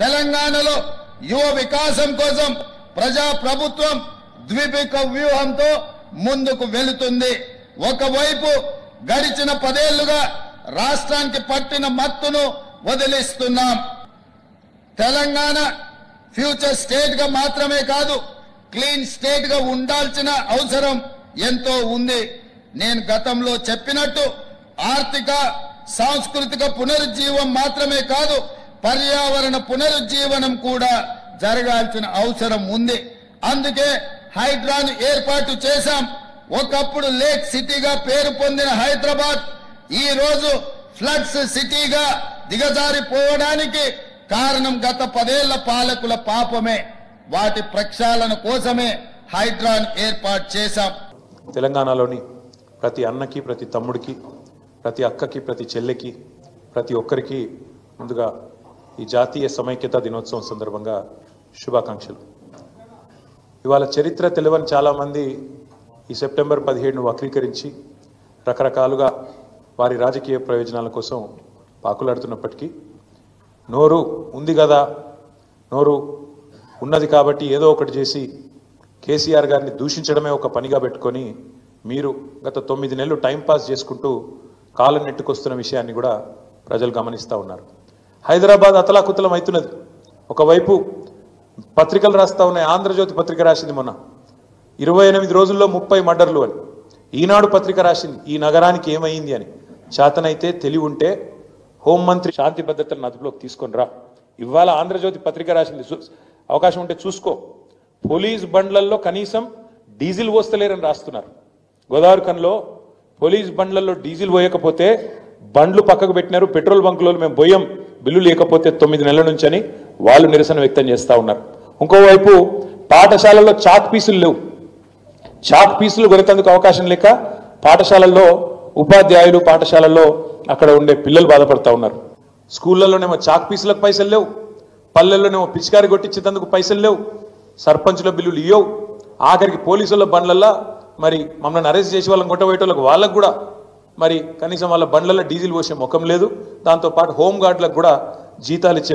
తెలంగాణలో యువ వికాసం కోసం ప్రజా ప్రభుత్వం ద్విముఖ వ్యూహంతో ముందుకు వెళుతుంది. ఒకవైపు గడిచిన 10 ఏళ్లుగా రాష్ట్రానికి పట్టిన మత్తును వదిలిస్తున్నాం. తెలంగాణ ఫ్యూచర్ స్టేట్ గా మాత్రమే కాదు, క్లీన్ స్టేట్ గా ఉండాల్సిన అవసరం ఎంతో ఉంది. నేను గతంలో చెప్పినట్టు ఆర్థిక సాంస్కృతిక పునరుజ్జీవం మాత్రమే కాదు, పర్యావరణ పునరుజ్జీవనం కూడా జరగాల్సిన అవసరం ఉంది. అందుకే హైడ్రాను ఏర్పాటు చేశాం. ఒకప్పుడు లేక్ సిటీగా పేరు పొందిన హైదరాబాద్ ఈ రోజు ఫ్లడ్స్ సిటీగా దిగజారిపోవడానికి కారణం గత 10 ఏళ్ల పాలకుల పాపమే. వాటి ప్రక్షాళన కోసమే హైడ్రాన్ ఏర్పాటు చేశాం. తెలంగాణలోని ప్రతి అన్నకి, ప్రతి తమ్ముడికి, ప్రతి అక్కకి, ప్రతి చెల్లెకి, ప్రతి ఒక్కరికి ముందుగా ఈ జాతీయ సమైక్యతా దినోత్సవం సందర్భంగా శుభాకాంక్షలు. ఇవాళ చరిత్ర తెలియని చాలామంది ఈ సెప్టెంబర్ 17ను వక్రీకరించి రకరకాలుగా వారి రాజకీయ ప్రయోజనాల కోసం పాకులాడుతున్నప్పటికీ నోరు ఉంది కదా, నోరు ఉన్నది కాబట్టి ఏదో ఒకటి చేసి కేసీఆర్ గారిని దూషించడమే ఒక పనిగా పెట్టుకొని మీరు గత 9 నెలలు టైంపాస్ చేసుకుంటూ కాలం నెట్టుకొస్తున్న విషయాన్ని కూడా ప్రజలు గమనిస్తూ ఉన్నారు. హైదరాబాద్ అతలాకుతలం అవుతున్నది. ఒకవైపు పత్రికలు రాస్తా ఉన్నాయి. ఆంధ్రజ్యోతి పత్రిక రాసింది మొన్న 28 రోజుల్లో 30 మర్డర్లు అని. ఈనాడు పత్రిక రాసింది ఈ నగరానికి ఏమైంది అని. చేతనైతే తెలివి ఉంటే హోంమంత్రి శాంతి భద్రతలను అదుపులోకి తీసుకొని రా. ఇవాళ ఆంధ్రజ్యోతి పత్రిక రాసింది, అవకాశం ఉంటే చూసుకో. పోలీస్ బండ్లలో కనీసం డీజిల్ పోస్తలేరని రాస్తున్నారు. గోదావరి కన్లో పోలీస్ బండ్లలో డీజిల్ పోయకపోతే బండ్లు పక్కకు పెట్టినారు. పెట్రోల్ బంకులలో మేము పోయాం బిల్లు లేకపోతే 9 నెలల నుంచి అని వాళ్ళు నిరసన వ్యక్తం చేస్తూ ఉన్నారు. ఇంకోవైపు పాఠశాలల్లో చాక్ పీసులు లేవు. చాక్ పీసులు కొనేందుకు అవకాశం లేక పాఠశాలల్లో ఉపాధ్యాయులు, పాఠశాలల్లో అక్కడ ఉండే పిల్లలు బాధపడతా ఉన్నారు. స్కూళ్ళలోనేమో చాక్ పీసులకు పైసలు లేవు, పల్లెల్లోనేమో పిచికారి కొట్టించేందుకు పైసలు లేవు, సర్పంచుల బిల్లులు ఇవ్వవు. ఆఖరికి పోలీసుల బండ్లల్లో మరి మమ్మల్ని అరెస్ట్ చేసి వాళ్ళని కొట్టబోయేటోళ్ళకి వాళ్ళకు కూడా మరి కనీసం వాళ్ళ బండ్లలో డీజిల్ పోసే ముఖం లేదు. దాంతోపాటు హోంగార్డులకు కూడా జీతాలు ఇచ్చే